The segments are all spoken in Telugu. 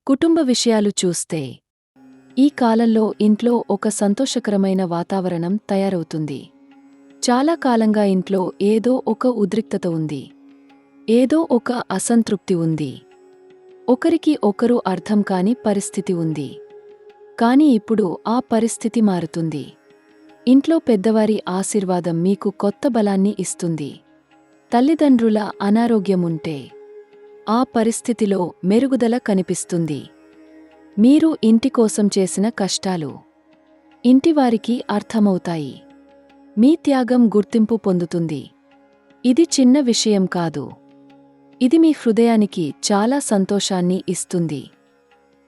కుటుంబ విషయాలు చూస్తే ఈ కాలంలో ఇంట్లో ఒక సంతోషకరమైన వాతావరణం తయారవుతుంది. చాలా కాలంగా ఇంట్లో ఏదో ఒక ఉద్రిక్తత ఉంది. ఏదో ఒక అసంతృప్తి ఉంది. ఒకరికి ఒకరు అర్థం కాని పరిస్థితి ఉంది. కాని ఇప్పుడు ఆ పరిస్థితి మారుతుంది. ఇంట్లో పెద్దవారి ఆశీర్వాదం మీకు కొత్త బలాన్ని ఇస్తుంది. తల్లిదండ్రుల అనారోగ్యముంటే ఆ పరిస్థితిలో మెరుగుదల కనిపిస్తుంది. మీరు ఇంటి కోసం చేసిన కష్టాలు ఇంటివారికి అర్థమవుతాయి. మీ త్యాగం గుర్తింపు పొందుతుంది. ఇది చిన్న విషయం కాదు. ఇది మీ హృదయానికి చాలా సంతోషాన్ని ఇస్తుంది.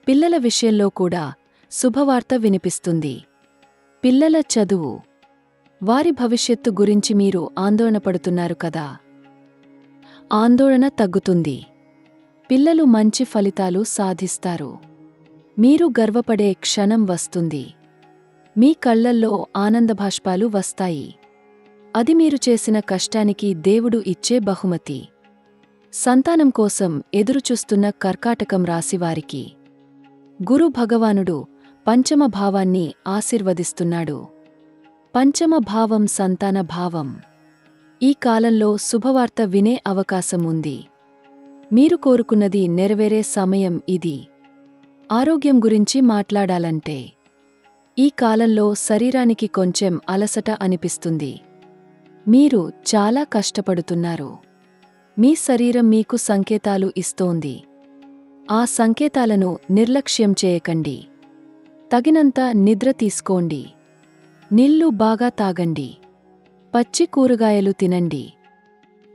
పిల్లల విషయంలో కూడా శుభవార్త వినిపిస్తుంది. పిల్లల చదువు, వారి భవిష్యత్తు గురించి మీరు ఆందోళనపడుతున్నారు కదా. ఆందోళన తగ్గుతుంది. పిల్లలు మంచి ఫలితాలు సాధిస్తారు. మీరు గర్వపడే క్షణం వస్తుంది. మీ కళ్లల్లో ఆనందభాష్పాలు వస్తాయి. అది మీరు చేసిన కష్టానికి దేవుడు ఇచ్చే బహుమతి. సంతానం కోసం ఎదురుచూస్తున్న కర్కాటకం రాశివారికి గురు భగవానుడు పంచమ భావాన్ని ఆశీర్వదిస్తున్నాడు. పంచమ భావం సంతాన భావం. ఈ కాలంలో శుభవార్త వినే అవకాశం ఉంది. మీరు కోరుకున్నది నెరవేరే సమయం ఇది. ఆరోగ్యం గురించి మాట్లాడాలంటే ఈ కాలంలో శరీరానికి కొంచెం అలసట అనిపిస్తుంది. మీరు చాలా కష్టపడుతున్నారు. మీ శరీరం మీకు సంకేతాలు ఇస్తోంది. ఆ సంకేతాలను నిర్లక్ష్యం చేయకండి. తగినంత నిద్ర తీసుకోండి. నీళ్లు బాగా తాగండి. పచ్చి కూరగాయలు తినండి.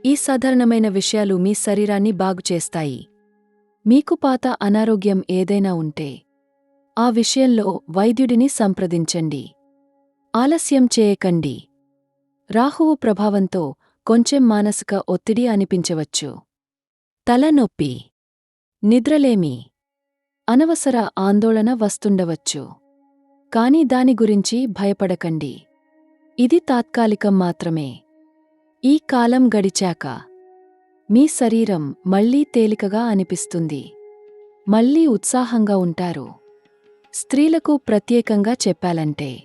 ఈ సాధారణమైన విషయాలు మీ శరీరాన్ని బాగుచేస్తాయి. మీకు పాత అనారోగ్యం ఏదైనా ఉంటే ఆ విషయంలో వైద్యుడిని సంప్రదించండి. ఆలస్యం చేయకండి. రాహువు ప్రభావంతో కొంచెం మానసిక ఒత్తిడి అనిపించవచ్చు. తలనొప్పి, నిద్రలేమి, అనవసర ఆందోళన వస్తుండవచ్చు. కాని దాని గురించి భయపడకండి. ఇది తాత్కాలికం మాత్రమే. ఈ కాలం గడిచాక మీ శరీరం మళ్లీ తేలికగా అనిపిస్తుంది. మళ్లీ ఉత్సాహంగా ఉంటారు. స్త్రీలకు ప్రత్యేకంగా చెప్పాలంటే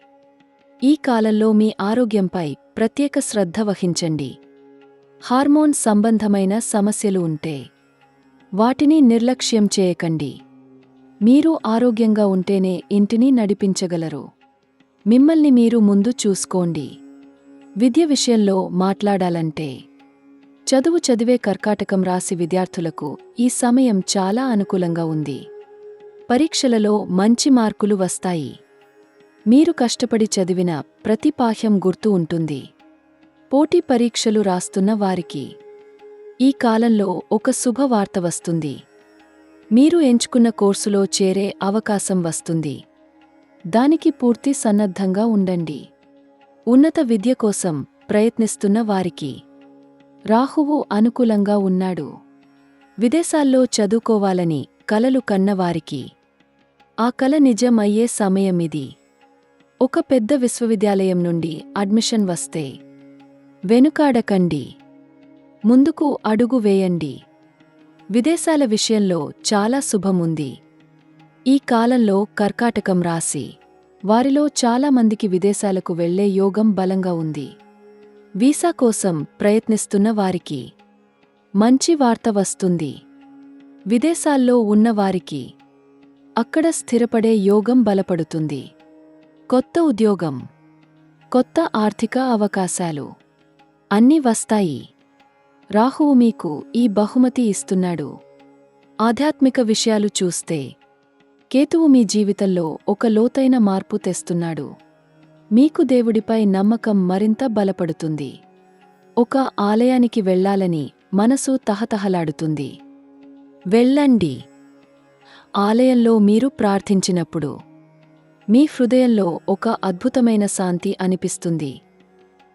ఈ కాలంలో మీ ఆరోగ్యంపై ప్రత్యేక శ్రద్ధ వహించండి. హార్మోన్ సంబంధమైన సమస్యలు ఉంటే వాటిని నిర్లక్ష్యం చేయకండి. మీరు ఆరోగ్యంగా ఉంటేనే ఇంటిని నడిపించగలరు. మిమ్మల్ని మీరు ముందు చూసుకోండి. విద్య విషయంలో మాట్లాడాలంటే చదువు చదివే కర్కాటకం రాశి విద్యార్థులకు ఈ సమయం చాలా అనుకూలంగా ఉంది. పరీక్షలలో మంచి మార్కులు వస్తాయి. మీరు కష్టపడి చదివిన ప్రతి పాఠ్యం గుర్తు ఉంటుంది. పోటీ పరీక్షలు రాస్తున్న వారికి ఈ కాలంలో ఒక శుభవార్త వస్తుంది. మీరు ఎంచుకున్న కోర్సులో చేరే అవకాశం వస్తుంది. దానికి పూర్తి సన్నద్ధంగా ఉండండి. ఉన్నత విద్య కోసం ప్రయత్నిస్తున్న వారికి రాహువు అనుకూలంగా ఉన్నాడు. విదేశాల్లో చదువుకోవాలని కలలు కన్నవారికి ఆ కల నిజం అయ్యే సమయమిది. ఒక పెద్ద విశ్వవిద్యాలయం నుండి అడ్మిషన్ వస్తే వెనుకాడకండి. ముందుకు అడుగు వేయండి. విదేశాల విషయంలో చాలా శుభముంది. ఈ కాలంలో కర్కాటకం రాశి వారిలో చాలామందికి విదేశాలకు వెళ్లే యోగం బలంగా ఉంది. వీసా కోసం ప్రయత్నిస్తున్న వారికి మంచి వార్త వస్తుంది. విదేశాల్లో ఉన్నవారికి అక్కడ స్థిరపడే యోగం బలపడుతుంది. కొత్త ఉద్యోగం, కొత్త ఆర్థిక అవకాశాలు అన్నీ వస్తాయి. రాహువు మీకు ఈ బహుమతి ఇస్తున్నాడు. ఆధ్యాత్మిక విషయాలు చూస్తే కేతువు మీ జీవితంలో ఒక లోతైన మార్పు తెస్తున్నాడు. మీకు దేవుడిపై నమ్మకం మరింత బలపడుతుంది. ఒక ఆలయానికి వెళ్ళాలని మనసు తహతహలాడుతుంది. వెళ్ళండి. ఆలయంలో మీరు ప్రార్థించినప్పుడు మీ హృదయంలో ఒక అద్భుతమైన శాంతి అనిపిస్తుంది.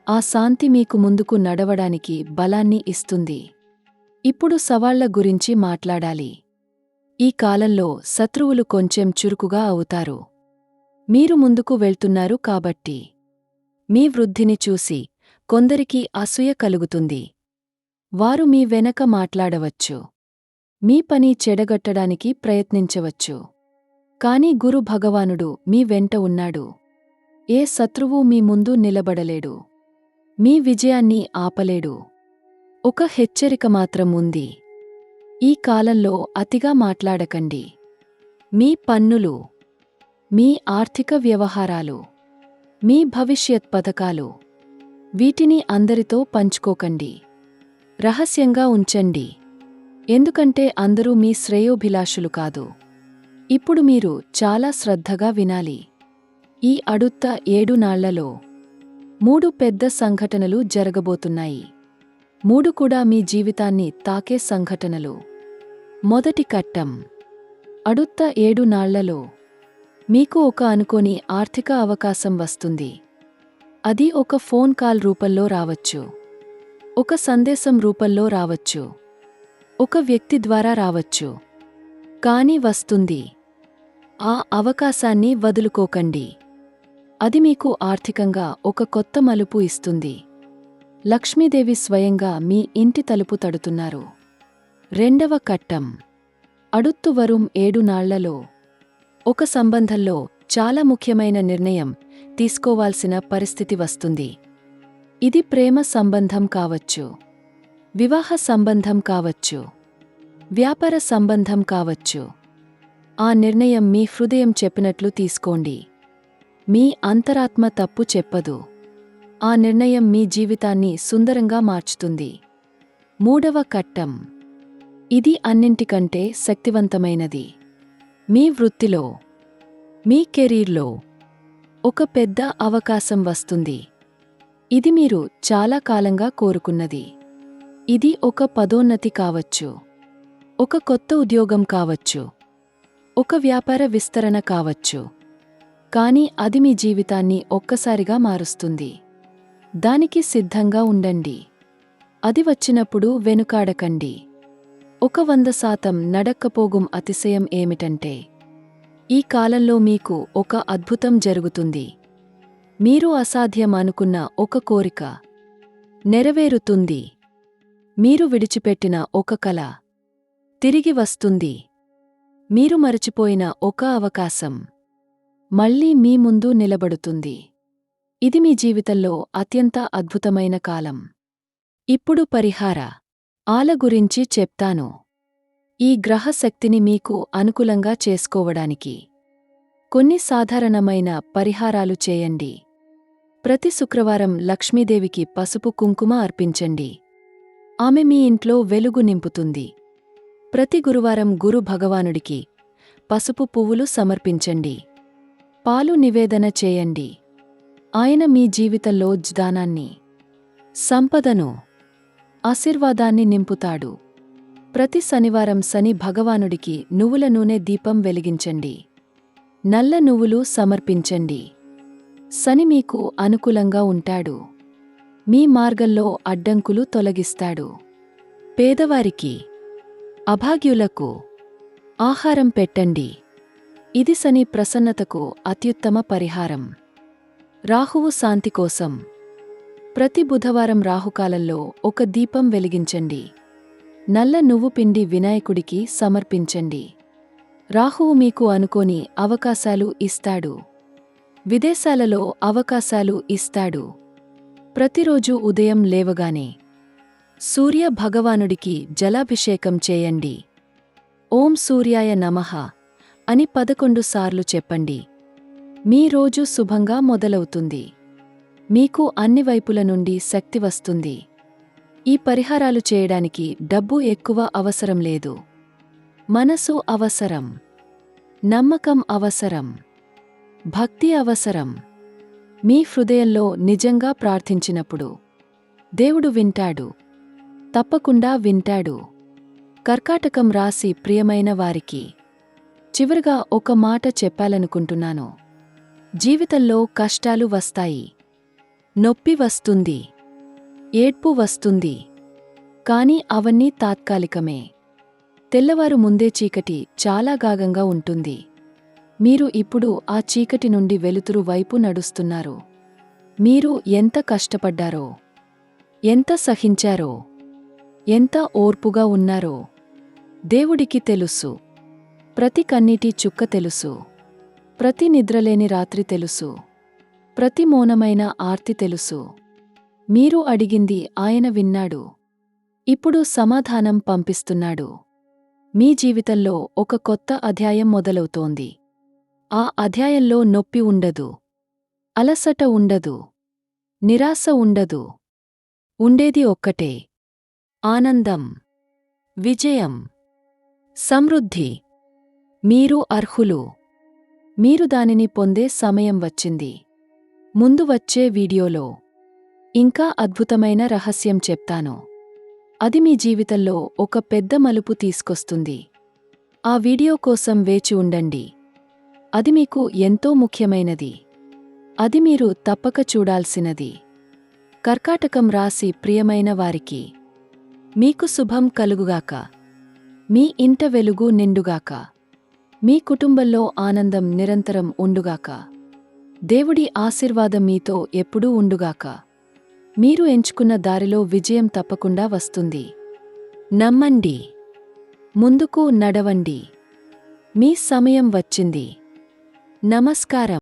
ఆ శాంతి మీకు ముందుకు నడవడానికి బలాన్ని ఇస్తుంది. ఇప్పుడు సవాళ్ల గురించి మాట్లాడాలి. ఈ కాలంలో శత్రువులు కొంచెం చురుకుగా అవుతారు. మీరు ముందుకు వెళ్తున్నారు కాబట్టి మీ వృద్ధిని చూసి కొందరికి అసూయ కలుగుతుంది. వారు మీ వెనక మాట్లాడవచ్చు. మీ పని చెడగట్టడానికి ప్రయత్నించవచ్చు. కాని గురు భగవానుడు మీ వెంట ఉన్నాడు. ఏ శత్రువు మీ ముందు నిలబడలేడు. మీ విజయాన్ని ఆపలేడు. ఒక హెచ్చరిక మాత్రం ఉంది. ఈ కాలంలో అతిగా మాట్లాడకండి. మీ పన్నులు, మీ ఆర్థిక వ్యవహారాలు, మీ భవిష్యత్ పథకాలు, వీటిని అందరితో పంచుకోకండి. రహస్యంగా ఉంచండి. ఎందుకంటే అందరూ మీ శ్రేయోభిలాషులు కాదు. ఇప్పుడు మీరు చాలా శ్రద్ధగా వినాలి. ఈ అడుత్త 7 నాళ్లలో 3 పెద్ద సంఘటనలు జరగబోతున్నాయి. 3 కూడా మీ జీవితాన్ని తాకే సంఘటనలు. మొదటి ఘట్టం. అడుత్త 7 నాళ్లలో మీకు ఒక అనుకోని ఆర్థిక అవకాశం వస్తుంది. అది ఒక ఫోన్ కాల్ రూపంలో రావచ్చు. ఒక సందేశం రూపంలో రావచ్చు. ఒక వ్యక్తి ద్వారా రావచ్చు. కానీ వస్తుంది. ఆ అవకాశాన్ని వదులుకోకండి. అది మీకు ఆర్థికంగా ఒక కొత్త మలుపు ఇస్తుంది. లక్ష్మీదేవి స్వయంగా మీ ఇంటి తలుపు తడుతున్నారు. రెండవ ఘట్టం. అడుత్తు వరుం 7 నాళ్లలో ఒక సంబంధంలో చాలా ముఖ్యమైన నిర్ణయం తీసుకోవాల్సిన పరిస్థితి వస్తుంది. ఇది ప్రేమ సంబంధం కావచ్చు, వివాహ సంబంధం కావచ్చు, వ్యాపార సంబంధం కావచ్చు. ఆ నిర్ణయం మీ హృదయం చెప్పినట్లు తీసుకోండి. మీ అంతరాత్మ తప్పు చెప్పదు. ఆ నిర్ణయం మీ జీవితాన్ని సుందరంగా మార్చుతుంది. మూడవ ఘట్టం. ఇది అన్నింటికంటే శక్తివంతమైనది. మీ వృత్తిలో, మీ కెరీర్లో ఒక పెద్ద అవకాశం వస్తుంది. ఇది మీరు చాలా కాలంగా కోరుకున్నది. ఇది ఒక పదోన్నతి కావచ్చు, ఒక కొత్త ఉద్యోగం కావచ్చు, ఒక వ్యాపార విస్తరణ కావచ్చు. కానీ అది మీ జీవితాన్ని ఒక్కసారిగా మారుస్తుంది. దానికి సిద్ధంగా ఉండండి. అది వచ్చినప్పుడు వెనుకాడకండి. 100% నడక్కపోగుం అతిశయం ఏమిటంటే, ఈ కాలంలో మీకు ఒక అద్భుతం జరుగుతుంది. మీరు అసాధ్యం అనుకున్న ఒక కోరిక నెరవేరుతుంది. మీరు విడిచిపెట్టిన ఒక కల తిరిగి వస్తుంది. మీరు మరచిపోయిన ఒక అవకాశం మళ్ళీ మీ ముందు నిలబడుతుంది. ఇది మీ జీవితంలో అత్యంత అద్భుతమైన కాలం. ఇప్పుడు పరిహార ఆల గురించి చెప్తాను. ఈ గ్రహ శక్తిని మీకు అనుకూలంగా చేసుకోవడానికి కొన్ని సాధారణమైన పరిహారాలు చేయండి. ప్రతి శుక్రవారం లక్ష్మీదేవికి పసుపు కుంకుమ అర్పించండి. ఆమె మీ ఇంట్లో వెలుగు నింపుతుంది. ప్రతి గురువారం గురు భగవానుడికి పసుపు పువ్వులు సమర్పించండి. పాలు నివేదన చేయండి. ఆయన మీ జీవితంలో జ్ఞానాన్ని, సంపదను, ఆశీర్వాదాన్ని నింపుతాడు. ప్రతి శనివారం శని భగవానుడికి నువ్వుల నూనె దీపం వెలిగించండి. నల్ల నువ్వులు సమర్పించండి. శని మీకు అనుకూలంగా ఉంటాడు. మీ మార్గంలో అడ్డంకులు తొలగిస్తాడు. పేదవారికి, అభాగ్యులకు ఆహారం పెట్టండి. ఇది శని ప్రసన్నతకు అత్యుత్తమ పరిహారం. రాహువు శాంతి కోసం ప్రతి బుధవారం రాహుకాలంలో ఒక దీపం వెలిగించండి. నల్ల నువ్వు పిండి వినాయకుడికి సమర్పించండి. రాహువు మీకు అనుకోని అవకాశాలు ఇస్తాడు. విదేశాలలో అవకాశాలు ఇస్తాడు. ప్రతిరోజు ఉదయం లేవగానే సూర్య భగవానుడికి జలాభిషేకం చేయండి. ఓం సూర్యాయ నమః అని 11 సార్లు చెప్పండి. మీ రోజు శుభంగా మొదలవుతుంది. మీకు అన్ని వైపుల నుండి శక్తి వస్తుంది. ఈ పరిహారాలు చేయడానికి డబ్బు ఎక్కువ అవసరం లేదు. మనసు అవసరం, నమ్మకం అవసరం, భక్తి అవసరం. మీ హృదయంలో నిజంగా ప్రార్థించినప్పుడు దేవుడు వింటాడు. తప్పకుండా వింటాడు. కర్కాటకం రాశి ప్రియమైన వారికి చివరగా ఒక మాట చెప్పాలనుకుంటున్నాను. జీవితంలో కష్టాలు వస్తాయి. నొప్పి వస్తుంది. ఏడ్పు వస్తుంది. కాని అవన్నీ తాత్కాలికమే. తెల్లవారు ముందే చీకటి చాలా గాఢంగా ఉంటుంది. మీరు ఇప్పుడు ఆ చీకటి నుండి వెలుతురు వైపు నడుస్తున్నారు. మీరు ఎంత కష్టపడ్డారో, ఎంత సహించారో, ఎంత ఓర్పుగా ఉన్నారో దేవుడికి తెలుసు. ప్రతి కన్నీటి చుక్క తెలుసు. ప్రతి నిద్రలేని రాత్రి తెలుసు. ప్రతి మౌనమైన ఆర్తి తెలుసు. మీరు అడిగింది ఆయన విన్నాడు. ఇప్పుడు సమాధానం పంపిస్తున్నాడు. మీ జీవితంలో ఒక కొత్త అధ్యాయం మొదలవుతోంది. ఆ అధ్యాయంలో నొప్పి ఉండదు. అలసట ఉండదు. నిరాశ ఉండదు. ఉండేది ఒక్కటే: ఆనందం, విజయం, సమృద్ధి. మీరు అర్హులు. మీరు దానిని పొందే సమయం వచ్చింది. ముందు వచ్చే వీడియోలో ఇంకా అద్భుతమైన రహస్యం చెప్తాను. అది మీ జీవితంలో ఒక పెద్ద మలుపు తీసుకొస్తుంది. ఆ వీడియో కోసం వేచి ఉండండి. అది మీకు ఎంతో ముఖ్యమైనది. అది మీరు తప్పక చూడాల్సినది. కర్కాటకం రాశి ప్రియమైన వారికి, మీకు శుభం కలుగుగాక. మీ ఇంట వెలుగు నిండుగాక. మీ కుటుంబంలో ఆనందం నిరంతరం ఉండుగాక. దేవుడి ఆశీర్వాదం మీతో ఎప్పుడూ ఉండుగాక. మీరు ఎంచుకున్న దారిలో విజయం తప్పకుండా వస్తుంది. నమ్మండి. ముందుకు నడవండి. మీ సమయం వచ్చింది. నమస్కారం.